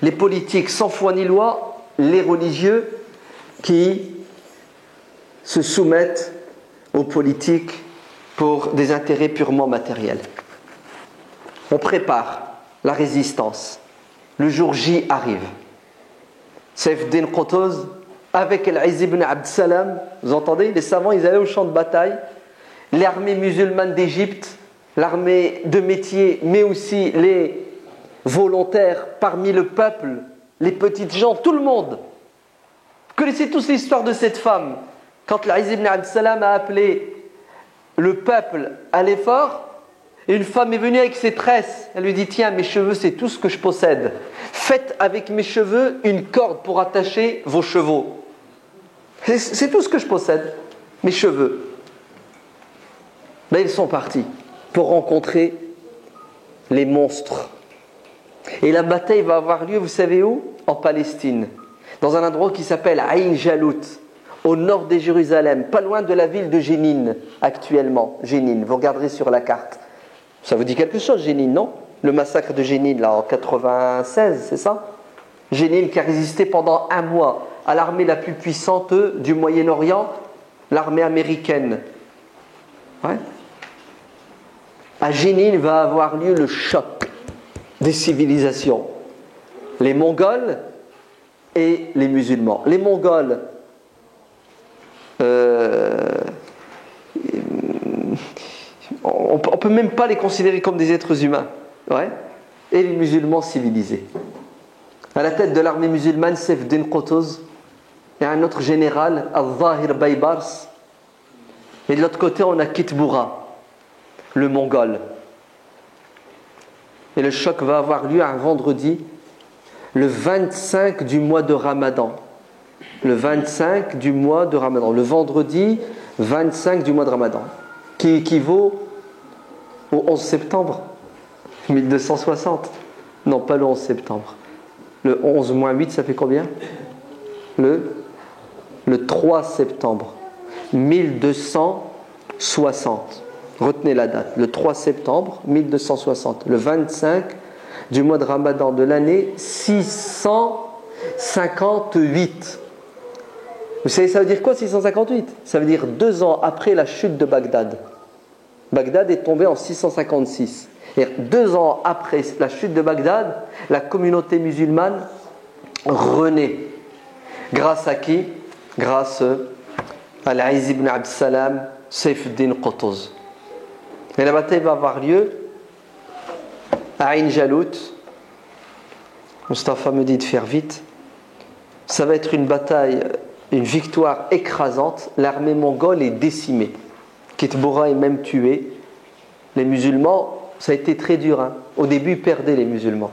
Les politiques sans foi ni loi, les religieux qui se soumettent aux politiques pour des intérêts purement matériels. On prépare la résistance. Le jour J arrive. Saif Din Qutuz, avec Al-Izz ibn Abd Salam, vous entendez? Les savants, ils allaient au champ de bataille. L'armée musulmane d'Égypte, l'armée de métier, mais aussi les volontaires parmi le peuple, les petites gens, tout le monde. Vous connaissez tous l'histoire de cette femme. Quand l'Izz ibn Abd Salam a appelé le peuple à l'effort, et une femme est venue avec ses tresses. Elle lui dit « Tiens, mes cheveux, c'est tout ce que je possède. Faites avec mes cheveux une corde pour attacher vos chevaux. C'est tout ce que je possède, mes cheveux. » Là, ils sont partis pour rencontrer les monstres. Et la bataille va avoir lieu, vous savez où? En Palestine, dans un endroit qui s'appelle Ain Jalut, au nord de Jérusalem, pas loin de la ville de Jénine, actuellement. Jénine, vous regarderez sur la carte. Ça vous dit quelque chose, Jénine, non? Le massacre de Jénine, là, en 96, c'est ça? Jénine qui a résisté pendant 1 mois à l'armée la plus puissante du Moyen-Orient, l'armée américaine. Ouais. À Jénine va avoir lieu le choc des civilisations. Les Mongols et les musulmans. Les Mongols, on ne peut même pas les considérer comme des êtres humains. Ouais. Et les musulmans civilisés. À la tête de l'armée musulmane, Saif Din Qutuz, il y a un autre général, Al-Zahir Baybars. Et de l'autre côté, on a Kitboura, le Mongol. Et le choc va avoir lieu un vendredi, le 25 du mois de Ramadan. Le 25 du mois de Ramadan. Le vendredi 25 du mois de Ramadan. Qui équivaut au 11 septembre 1260. Non, pas le 11 septembre. Le 11 moins 8, ça fait combien? Le 3 septembre 1260. Retenez la date. Le 3 septembre 1260. Le 25 du mois de Ramadan de l'année 658. Vous savez, ça veut dire quoi 658? Ça veut dire 2 ans après la chute de Bagdad. Bagdad est tombé en 656. Et 2 ans après la chute de Bagdad, la communauté musulmane renaît. Grâce à qui? Grâce à Al-Izz ibn Abd Salam, Saif Din Qutuz. Et la bataille va avoir lieu à Ain Jalut. Mustafa me dit de faire vite. Ça va être une bataille, une victoire écrasante. L'armée mongole est décimée. Kitboura est même tué. Les musulmans, ça a été très dur. Hein. Au début, ils perdaient les musulmans.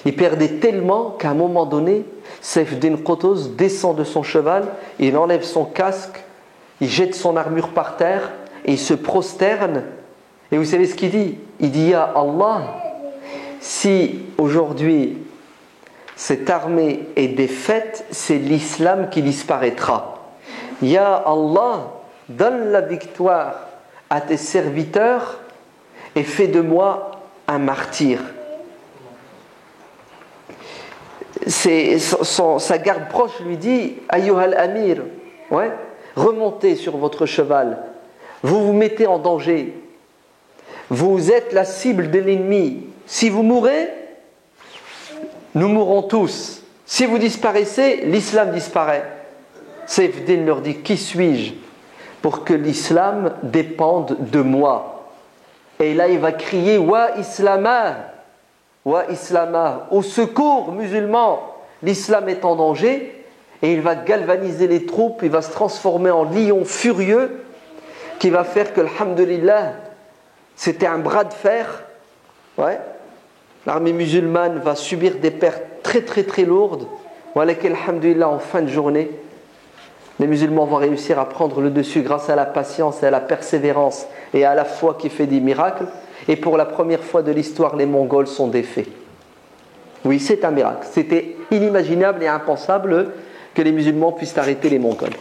Ils perdaient tellement qu'à un moment donné, Saif Din Qutuz descend de son cheval, il enlève son casque, il jette son armure par terre et il se prosterne. Et vous savez ce qu'il dit? Il dit « Ya Allah, si aujourd'hui cette armée est défaite, c'est l'islam qui disparaîtra. Ya Allah, donne la victoire à tes serviteurs et fais de moi un martyr. » sa garde proche lui dit Ayyuhal Amir, ouais, remontez sur votre cheval, vous vous mettez en danger, vous êtes la cible de l'ennemi. Si vous mourrez, nous mourrons tous. Si vous disparaissez, l'islam disparaît. Saif-Din leur dit qui suis-je pour que l'islam dépende de moi? Et là il va crier Wa Islama, au secours musulmans, l'islam est en danger. Et il va galvaniser les troupes, il va se transformer en lion furieux qui va faire que, alhamdulillah, c'était un bras de fer. Ouais. L'armée musulmane va subir des pertes très très très lourdes. Voilà qu'alhamdulillah, en fin de journée, les musulmans vont réussir à prendre le dessus grâce à la patience et à la persévérance et à la foi qui fait des miracles. Et pour la première fois de l'histoire, les Mongols sont défaits. Oui, c'est un miracle. C'était inimaginable et impensable que les musulmans puissent arrêter les Mongols.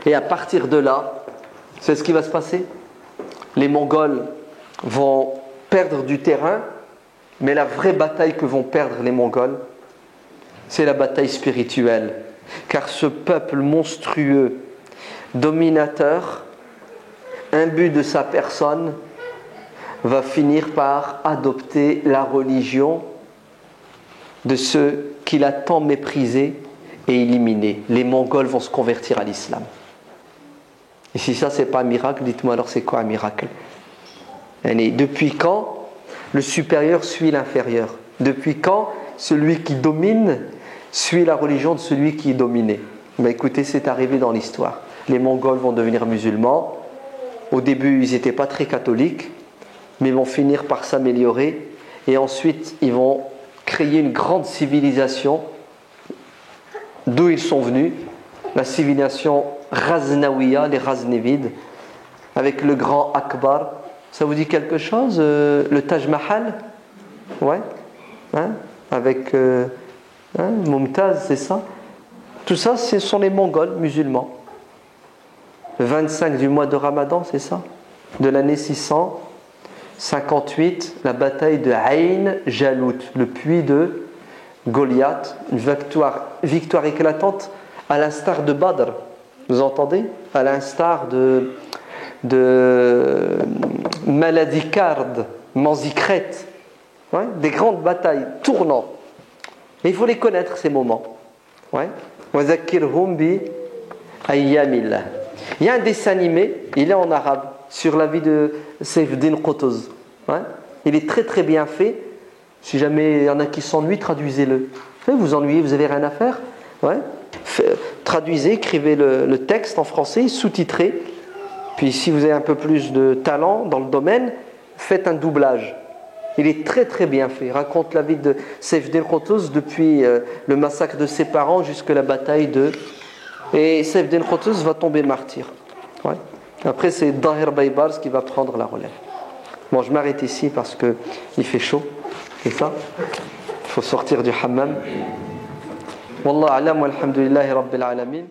Et à partir de là, c'est ce qui va se passer. Les Mongols vont perdre du terrain, mais la vraie bataille que vont perdre les Mongols, c'est la bataille spirituelle. Car ce peuple monstrueux, dominateur, imbu de sa personne, va finir par adopter la religion de ceux qu'il a tant méprisés et éliminés. Les Mongols vont se convertir à l'islam. Et si ça, c'est pas un miracle, dites-moi alors c'est quoi un miracle? Et depuis quand le supérieur suit l'inférieur? Depuis quand celui qui domine suit la religion de celui qui est dominé? Ben écoutez, c'est arrivé dans l'histoire. Les Mongols vont devenir musulmans. Au début, ils n'étaient pas très catholiques, mais ils vont finir par s'améliorer. Et ensuite, ils vont créer une grande civilisation d'où ils sont venus, la civilisation Ghaznawiya, les Ghaznévides, avec le grand Akbar. Ça vous dit quelque chose, le Taj Mahal? Ouais, hein? Avec Mumtaz, c'est ça? Tout ça, ce sont les Mongols musulmans. Le 25 du mois de Ramadan, c'est ça? De l'année 658, la bataille de Ain Jalut, le puits de Goliath, une victoire éclatante à l'instar de Badr. Vous entendez? À l'instar de Maladikard, Manzikret, ouais, des grandes batailles tournantes. Et il faut les connaître, ces moments. Ouais. وَذَكِّرْهُمْ بِأَيَّامِ اللَّهِ. Il y a un dessin animé, il est en arabe, sur la vie de Saif-Din Qutuz. Ouais. Il est très très bien fait. Si jamais il y en a qui s'ennuient, traduisez-le. Vous ennuyez, vous n'avez rien à faire, ouais. Traduisez, écrivez le texte en français, sous-titrez. Puis si vous avez un peu plus de talent dans le domaine, faites un doublage. Il est très très bien fait. Il raconte la vie de Saif-Din Qutuz depuis le massacre de ses parents jusqu'à la bataille de... Et Saif-Din Qutuz va tomber martyr. Ouais. Après c'est Dahir Baybars qui va prendre la relève. Bon, je m'arrête ici parce qu'il fait chaud. C'est ça? Il faut sortir du hammam. Wallahu a'lam walhamdulillahi rabbil alamin.